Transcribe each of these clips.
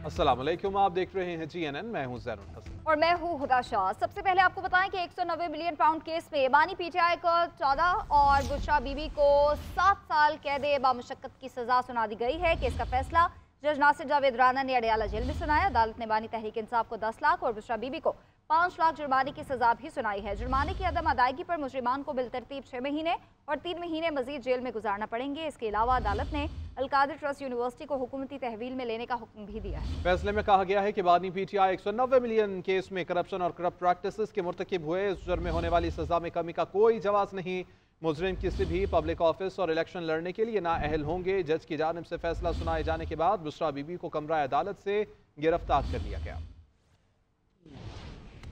अस्सलाम वालेकुम, आप देख रहे हैं GNN। मैं हूं ज़ैनुल हसन और मैं हूं हुदा शाह। सबसे पहले आपको बताएं कि 190 मिलियन पाउंड केस में बानी PTI को 14 और बुशरा बीबी को 7 साल कैद बामुशक्कत की सजा सुना दी गई है। केस का फैसला जज नासिर जावेद राना ने अडयाला जेल में सुनाया। अदालत ने बानी तहरीक इंसाफ को 10 लाख और बुशरा बीबी को 5 लाख जुर्माने की सजा भी सुनाई है। जुर्माने की अदम अदायगी पर मुजरिमान को बिलतरतीब 6 महीने और 3 महीने मजीद जेल में गुजारना पड़ेंगे। इसके अलावा अदालत ने अलकादिर ट्रस्ट यूनिवर्सिटी को हुकूमती तहवील में लेने का हुक्म भी दिया है। फैसले में कहा गया है कि बानी PTI 190 मिलियन केस में करप्शन और करप्ट प्रैक्टिसेस के मुर्तकिब हुए। इस जुर्म में होने वाली सजा में कमी का कोई जवाब नहीं। मुजरिम किसी भी पब्लिक ऑफिस और इलेक्शन लड़ने के लिए नाअहल होंगे। जज की जानिब से फैसला सुनाए जाने के बाद बुशरा बीबी को कमरा अदालत से गिरफ्तार कर लिया गया।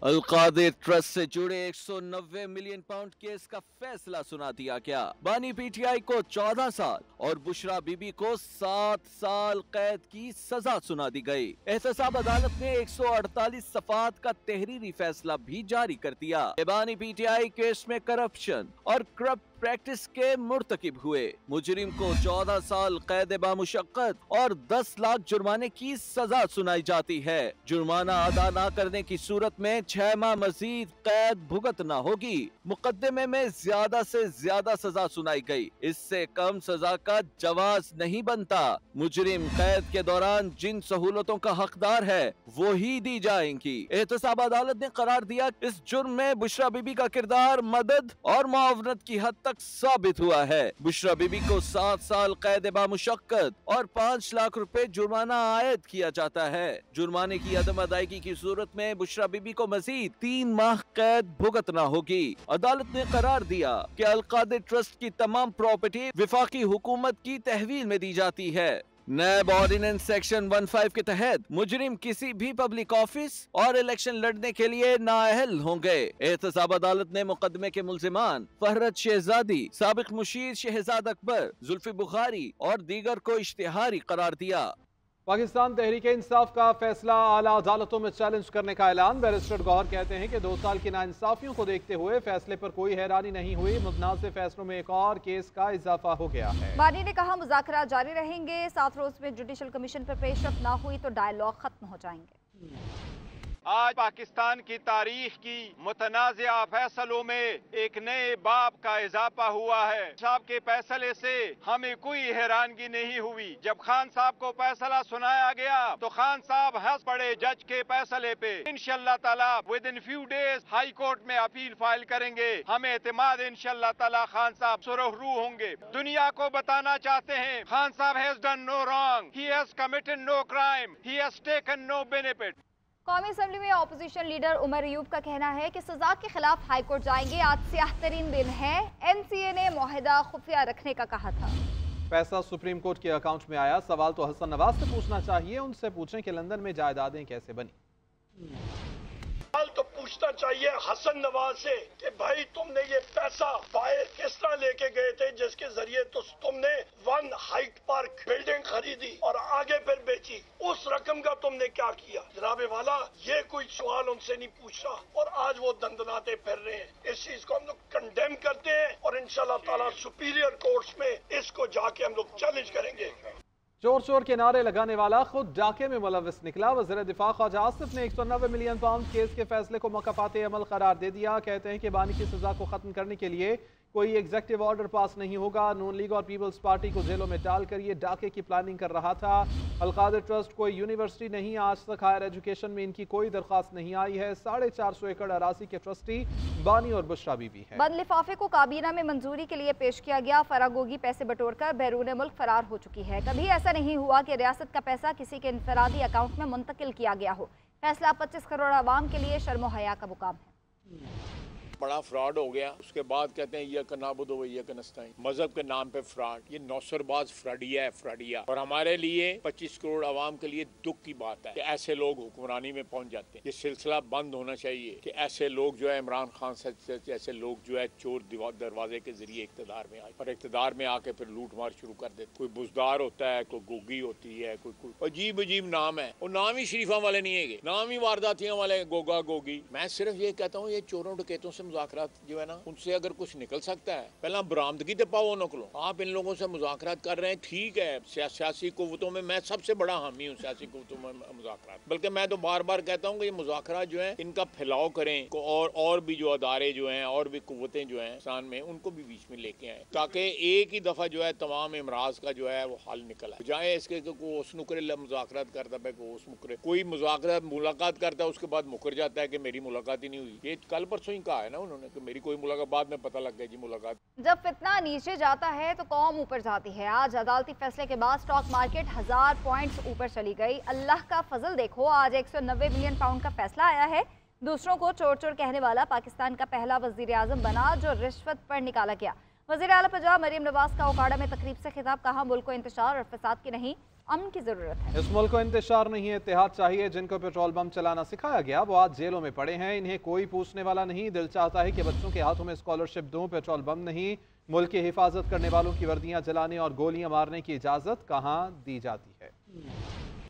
अलकादिर ट्रस्ट से जुड़े 190 मिलियन पाउंड केस का फैसला सुना दिया गया। बानी PTI को 14 साल और बुशरा बीबी को 7 साल कैद की सजा सुना दी गई। एहतसाब अदालत ने 148 सफात का तहरीरी फैसला भी जारी कर दिया। बानी PTI केस में करप्शन और करप्ट प्रैक्टिस के मुर्तकिब हुए मुजरिम को 14 साल कैद बामुशक्कत और 10 लाख जुर्माने की सजा सुनाई जाती है। जुर्माना अदा न करने की सूरत में 6 माह मजीद कैद भुगतना होगी। मुकदमे में ज्यादा से ज्यादा सजा सुनाई गई। इससे कम सजा का जवाज नहीं बनता। मुजरिम कैद के दौरान जिन सहूलतों का हकदार है वो ही दी जाएंगी। एहतसाब अदालत ने करार दिया इस जुर्म में बुशरा बीबी का किरदार मदद और मुआवनत की हद तक साबित हुआ है। बुशरा बीबी को 7 साल कैद बामुशक्कत और 5 लाख रुपए जुर्माना आयद किया जाता है। जुर्माने की अदम अदायगी की सूरत में बुशरा बीबी को मजीद 3 माह कैद भुगतना होगी। अदालत ने करार दिया कि अलकादिर ट्रस्ट की तमाम प्रॉपर्टी विफाकी हुकूमत की तहवील में दी जाती है। नैब ऑर्डिनेंस सेक्शन 15 के तहत मुजरिम किसी भी पब्लिक ऑफिस और इलेक्शन लड़ने के लिए नाअहल होंगे। एहतसाब अदालत ने मुकदमे के मुल्जिमान फहरत शहजादी, साबिक मुशीर शहजाद अकबर, जुल्फी बुखारी और दीगर को इश्तिहारी करार दिया। पाकिस्तान तहरीक इंसाफ का फैसला आला अदालतों में चैलेंज करने का ऐलान। बैरिस्टर गौहर कहते हैं कि 2 साल की नाइंसाफियों को देखते हुए फैसले पर कोई हैरानी नहीं हुई। मुतनाज़ फैसलों में एक और केस का इजाफा हो गया है। बानी ने कहा मुज़ाकरा जारी रहेंगे। 7 रोज में जुडिशल कमीशन पर पेशरफ ना हुई तो डायलॉग खत्म हो जाएंगे। आज पाकिस्तान की तारीख की मुतनाज़िया फैसलों में एक नए बाब का इजाफा हुआ है। साहब के फैसले से हमें कोई हैरानगी नहीं हुई। जब खान साहब को फैसला सुनाया गया तो खान साहब हंस पड़े जज के फैसले पे। इंशाअल्लाह ताला with in few days high court में अपील फाइल करेंगे। हमें एतमाद इंशाअल्लाह ताला खान साहब सुरखरू होंगे। दुनिया को बताना चाहते हैं खान साहब has done no wrong, he has committed no crime, he has taken no benefit. कौमी असम्बली में अपोजिशन लीडर उमर अयूब का कहना है कि सजा के खिलाफ हाई कोर्ट जाएंगे। आज स्याह तरीन दिन है। NCA ने मुआहिदा खुफिया रखने का कहा था। पैसा सुप्रीम कोर्ट के अकाउंट में आया। सवाल तो हसन नवाज से पूछना चाहिए। उनसे पूछें कि लंदन में जायदादें कैसे बनी। सवाल तो पूछना चाहिए हसन नवाज से कि भाई तुमने ये पैसा बाहर किस तरह लेके गए थे जिसके जरिए तो तुमने 1 हाइट पार्क बिल्डिंग खरीदी और आगे फिर बेची। उस रकम का तुमने क्या किया? जनाबे वाला ये कोई सवाल उनसे नहीं पूछ रहा और आज वो दंदनाते फिर रहे हैं। इस चीज को हम लोग कंडेम करते हैं और इंशाल्लाह ताला सुपीरियर कोर्ट्स में इसको जाके हम लोग चैलेंज करेंगे। चोर चोर के नारे लगाने वाला खुद डाके में मुलविस निकला। वज़ीर दिफा ख्वाजा आसिफ ने 190 मिलियन पाउंड केस के फैसले को मौक़िफ़ात अमल करार दे दिया। कहते हैं कि बानी की सजा को खत्म करने के लिए कोई एग्जेक्टिव ऑर्डर पास नहीं होगा। नून लीग और पीपल्स पार्टी को जेलों में डालकर ये डाके की प्लानिंग कर रहा था। अलकादिर ट्रस्ट कोई यूनिवर्सिटी नहीं। आज तक हायर एजुकेशन में इनकी कोई दरख्वास्त नहीं आई है। 450 एकड़ अरासी के ट्रस्टी बानी और बुशरा बीबी है। बंद लिफाफे को काबीना में मंजूरी के लिए पेश किया गया। फरागोगी पैसे बटोरकर बैरून मुल्क फरार हो चुकी है। कभी ऐसा नहीं हुआ कि रियासत का पैसा किसी के इनफरादी अकाउंट में मुंतकिल किया गया हो। फैसला 25 करोड़ आवाम के लिए शर्म हया का मुकाम है। बड़ा फ्रॉड हो गया। उसके बाद कहते हैं ये कनाबुद व ये कनस्ताइन, मजहब के नाम पे फ्रॉड। ये नौसरबाज फ्रडिया है, फ्रडिया। और हमारे लिए 25 करोड़ आवाम के लिए दुख की बात है कि ऐसे लोग हुक्मरानी में पहुंच जाते हैं। ये सिलसिला बंद होना चाहिए कि ऐसे लोग जो है इमरान खान से ऐसे लोग जो है चोर दरवाजे के जरिए इक़्तिदार में आए और इक़्तिदार में आके फिर लूट मार शुरू कर देते। कोई बुजदार होता है, कोई गोगी होती है, कोई अजीब अजीब नाम है। वो नाम ही शरीफा वाले नहीं है, नाम ही वारदातियों वाले, गोगा गोगी। मैं सिर्फ ये कहता हूँ ये चोरों डकैतों से मुज़ाकरात जो है ना उनसे अगर कुछ निकल सकता है, पहला बरामदगी तो पाओ उन लोगों। आप इन लोगों से मुज़ाकरात कर रहे हैं, ठीक है, सियासी कुव्वतों में मैं सबसे बड़ा हामी हूँ सियासी कुव्वतों में मुज़ाकरात, बल्कि मैं तो बार बार कहता हूँ कि ये मुज़ाकरात जो है इनका फैलाव करें और भी जो अदारे जो हैं और भी कुव्वतें जो हैं पाकिस्तान में उनको भी बीच में लेके आए, ताकि एक ही दफ़ा जो है तमाम इमराज का जो है वो हल निकल आए, जाए इसके को उस नुकरे मुज़ाकरात करता है को उस मुकरे, कोई मुलाकात करता है उसके बाद मुकर जाता है कि मेरी मुलाकात ही नहीं हुई। ये कल परसों ही कहा है ना उन्होंने कि मेरी कोई मुलाकात, बाद में पता लग गया जी मुलाकात। जब फितना नीचे जाता है तो कौम ऊपर जाती है। आज अदालती फैसले के बाद स्टॉक मार्केट 1000 पॉइंट्स ऊपर चली गई। अल्लाह का फजल देखो, आज 190 मिलियन पाउंड का फैसला आया है। दूसरों को चोर चोर कहने वाला पाकिस्तान का पहला वजीर आजम बना जो रिश्वत पर निकाला गया। वजीर आला पंजाब मरीम नवाज का ओकाड़ा में तकरीब से खिताब, कहा मुल्क को इंतशार और फसाद की नहीं अमन की जरूरत है। इस मुल्क को इंतशार नहीं है, इत्तेहाद चाहिए। जिनको पेट्रोल बम चलाना सिखाया गया वो आज जेलों में पड़े हैं, इन्हें कोई पूछने वाला नहीं। दिल चाहता है कि बच्चों के हाथों में स्कॉलरशिप दूं, पेट्रोल बम नहीं। मुल्क की हिफाजत करने वालों की वर्दियां जलाने और गोलियां मारने की इजाजत कहाँ दी जाती है।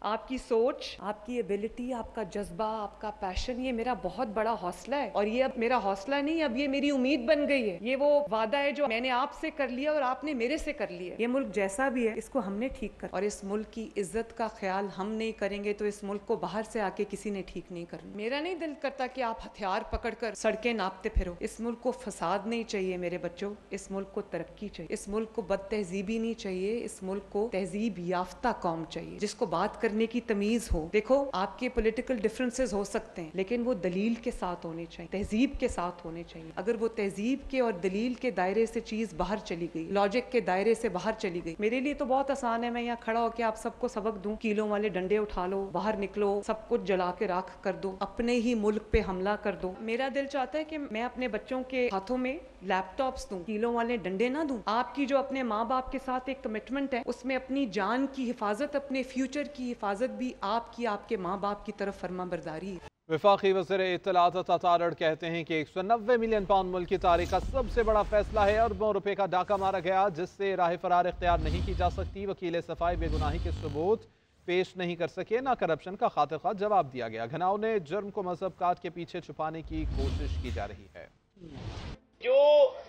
आपकी सोच, आपकी एबिलिटी, आपका जज्बा, आपका पैशन, ये मेरा बहुत बड़ा हौसला है। और ये अब मेरा हौसला नहीं, अब ये मेरी उम्मीद बन गई है। ये वो वादा है जो मैंने आपसे कर लिया और आपने मेरे से कर लिया। ये मुल्क जैसा भी है इसको हमने ठीक कर, और इस मुल्क की इज्जत का ख्याल हम नहीं करेंगे तो इस मुल्क को बाहर से आके किसी ने ठीक नहीं करना। मेरा नहीं दिल करता कि आप हथियार पकड़कर सड़कें नापते फिरो। इस मुल्क को फसाद नहीं चाहिए मेरे बच्चों, इस मुल्क को तरक्की चाहिए। इस मुल्क को बद तहजीबी नहीं चाहिए, इस मुल्क को तहजीब याफ्ता कौम चाहिए जिसको बात करने की तमीज हो। देखो, आपके पॉलिटिकल डिफरेंसेस हो सकते हैं लेकिन वो दलील के साथ होने चाहिए, तहजीब के साथ होने चाहिए। अगर वो तहजीब के और दलील के दायरे से चीज बाहर चली गई, लॉजिक के दायरे से बाहर चली गई, मेरे लिए तो बहुत आसान है मैं यहाँ खड़ा होकर आप सबको सबक दूं, कीलों वाले डंडे उठा लो, बाहर निकलो, सब कुछ जला के राख कर दो, अपने ही मुल्क पे हमला कर दो। मेरा दिल चाहता है कि मैं अपने बच्चों के हाथों में लैपटॉप्स दूं, कीलों वाले डंडे ना दूं। आपकी जो अपने माँ बाप के साथ एक कमिटमेंट है उसमें अपनी जान की हिफाजत, अपने फ्यूचर की हिफाजत भी आपकी, आपके माँ बाप की तरफ फर्मा बरदारी है। वफाकी वज़ीर इत्तलात तारड़ कहते हैं कि 190 मिलियन पाउंड मुल्क की तारीख का सबसे बड़ा फैसला है। अरबों रुपए का डाका मारा गया जिससे राह फरार इख्तियार नहीं की जा सकती। वकील सफाई बेगुनाही के सबूत पेश नहीं कर सके, ना करप्शन का खातिर खा जवाब दिया गया। घनाओं ने जुर्म को मजहब काट के पीछे छुपाने की कोशिश की जा रही है। जो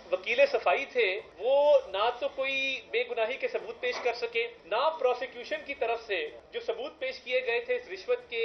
वकील सफाई थे वो ना तो कोई बेगुनाही के सबूत पेश कर सके, ना प्रोसिक्यूशन की तरफ से जो सबूत पेश किए गए थे इस रिश्वत के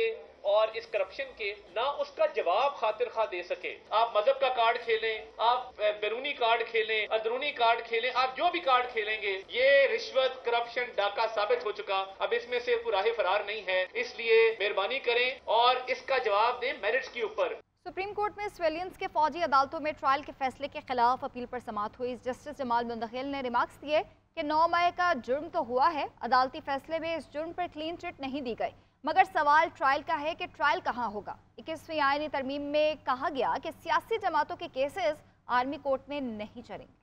और इस करप्शन के, ना उसका जवाब खातिर खा दे सके। आप मजहब का कार्ड खेलें, आप बैरूनी कार्ड खेलें, अंदरूनी कार्ड खेलें, आप जो भी कार्ड खेलेंगे, ये रिश्वत, करप्शन, डाका साबित हो चुका। अब इसमें से राह फरार नहीं है, इसलिए मेहरबानी करें और इसका जवाब दें मेरिट्स के ऊपर। सुप्रीम कोर्ट में सिविलियंस के फौजी अदालतों में ट्रायल के फैसले के खिलाफ अपील पर समाअत हुई। जस्टिस जमाल मुंतखिल ने रिमार्क्स दिए कि 9 मई का जुर्म तो हुआ है, अदालती फैसले में इस जुर्म पर क्लीन चिट नहीं दी गई, मगर सवाल ट्रायल का है कि ट्रायल कहाँ होगा। 21वीं आईनी तरमीम में कहा गया कि सियासी जमातों के केसेस आर्मी कोर्ट में नहीं चलेंगे।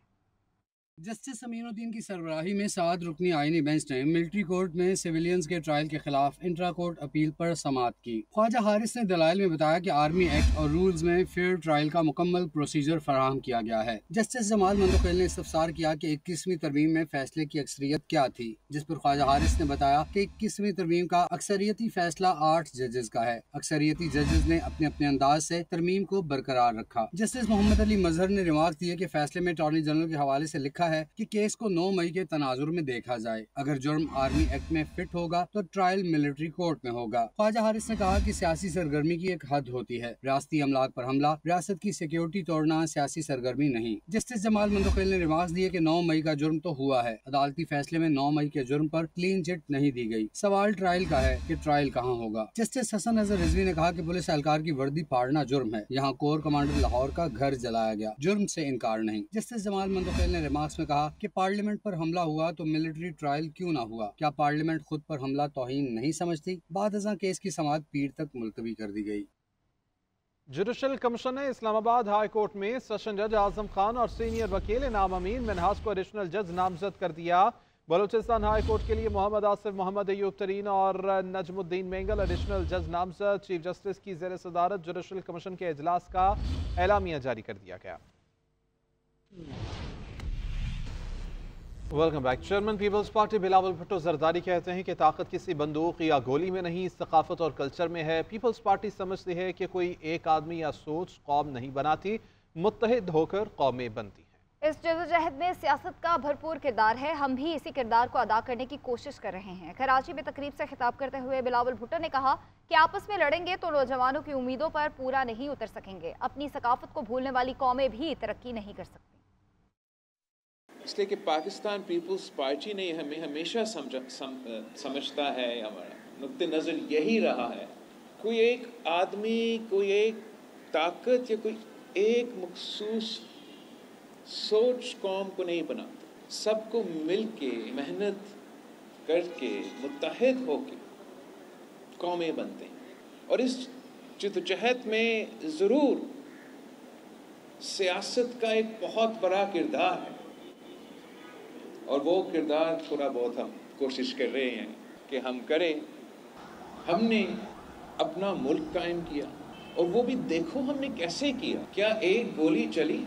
जस्टिस अमीनुद्दीन की सरबराही में 7 रुकनी आईनी बेंच ने मिलिट्री कोर्ट में सिविलियंस के ट्रायल के खिलाफ इंट्रा कोर्ट अपील पर समाअत की। ख्वाजा हारिस ने दलाइल में बताया कि आर्मी एक्ट और रूल्स में फेयर ट्रायल का मुकम्मल प्रोसीजर फराहम किया गया है। जस्टिस जमाल मुंतखिल ने इस्तफसार किया कि 21वीं तरमीम में फैसले की अक्सरियत क्या थी, जिस पर ख्वाजा हारिस ने बताया कि 21वीं तरमीम का अक्सरियती फैसला 8 जजेस का है। अक्सरियती जजेस ने अपने अपने अंदाज से तरमीम को बरकरार रखा। जस्टिस मोहम्मद अली मजहर ने रिमार्क दिए कि फैसले में अटॉर्नी जनरल के हवाले से लिखा है कि केस को 9 मई के तनाजुर में देखा जाए। अगर जुर्म आर्मी एक्ट में फिट होगा तो ट्रायल मिलिट्री कोर्ट में होगा। ख्वाजा हारिस ने कहा कि सियासी सरगर्मी की एक हद होती है, रियासती अमलाक पर हमला, रियासत की सिक्योरिटी तोड़ना सियासी सरगर्मी नहीं। जस्टिस जमाल मुंतखिल ने रिमार्क्स दिए कि 9 मई का जुर्म तो हुआ है, अदालती फैसले में 9 मई के जुर्म पर क्लीन चिट नहीं दी गई। सवाल ट्रायल का है कि ट्रायल कहाँ होगा। जस्टिस हसन अजहर रिजवी ने कहा कि पुलिस एहलकार की वर्दी फाड़ना जुर्म है, यहाँ कोर कमांडर लाहौर का घर जलाया गया, जुर्म से इनकार नहीं। जस्टिस जमाल मुंतखिल ने रिमार्क्स में कहा कि पार्लियामेंट पर हमला हुआ तो मिलिट्री ट्रायल क्यों ना हुआ, क्या पार्लियामेंट खुद पर हमला तौहीन नहीं समझती। बाद अज़ां केस की समाअत पीर तक मुलतवी कर दी गई। जुडिशल कमीशन ने इस्लामाबाद हाई कोर्ट में सेशन जज आजम खान और सीनियर वकील इनाम अमीन मिनहास को एडिशनल जज नामजद कर दिया। बलूचिस्तान हाई कोर्ट के लिए मोहम्मद आसिफ, मोहम्मद अयूब तरीन और नजमुद्दीन मेंगल एडिशनल जज नामजद। चीफ जस्टिस की ज़ेर सदारत जुडिशल कमीशन के इजलास का एलामिया जारी कर दिया गया। Welcome back. Chairman Peoples Party Bilawal Bhutto Zardari कहते हैं कि ताकत किसी बंदूक या गोली में नहीं, सकाफत और कल्चर में है। पीपल्स पार्टी समझती है कि कोई एक आदमी या सोच कौम नहीं बनाती, मुत्तहिद होकर कौमें बनती हैं। इस जदोजहद में सियासत का भरपूर किरदार है, हम भी इसी किरदार को अदा करने की कोशिश कर रहे हैं। कराची में तकरीब से खिताब करते हुए बिलावल भुट्टो ने कहा कि आपस में लड़ेंगे तो नौजवानों की उम्मीदों पर पूरा नहीं उतर सकेंगे। अपनी सकाफत को भूलने वाली कौमें भी तरक्की नहीं कर सकती। इसलिए कि पाकिस्तान पीपल्स पार्टी ने हमें हमेशा समझता है, हमारा नुक्ते नज़र यही रहा है, कोई एक आदमी, कोई एक ताकत या कोई एक मखसूस सोच कौम को नहीं बनाता। सबको मिल के मेहनत करके मुत्तहिद होके कौमें बनते हैं। और इस जदोजहद में ज़रूर सियासत का एक बहुत बड़ा किरदार है, और वो किरदार थोड़ा बहुत हम कोशिश कर रहे हैं कि हम करें। हमने अपना मुल्क कायम किया, और वो भी देखो हमने कैसे किया। क्या एक गोली चली?